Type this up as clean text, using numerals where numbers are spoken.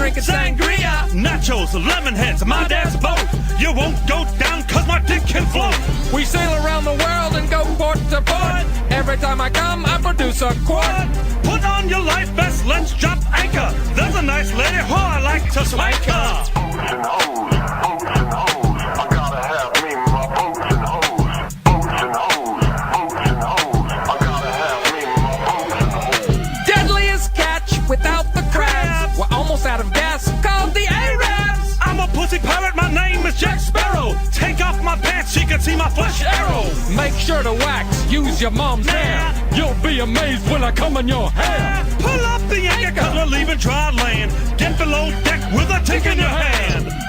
drinking sangria. Nachos, lemon heads, my dad's boat. You won't go down cause my dick can float. We sail around the world and go port to port. Every time I come, I produce a quart. Put on your life vest, let's drop anchor. There's a nice lady who I like to swank her. Boats and hoes, boats and hoes. I gotta have me my boats and hoes. Boats and hoes, boats and hoes. I gotta have me my boats and hoes. Deadliest catch without the crabs. We're almost out of gas, called the Arabs. I'm a pussy pirate, my name is Jack Sparrow. Take off my pants, she can see my flesh arrow. Make sure to wax, use your mom's hair. You'll be amazed when I come in your hair. Pull up the anchor cause we're leaving dry land. Get below deck with a tick in your hand.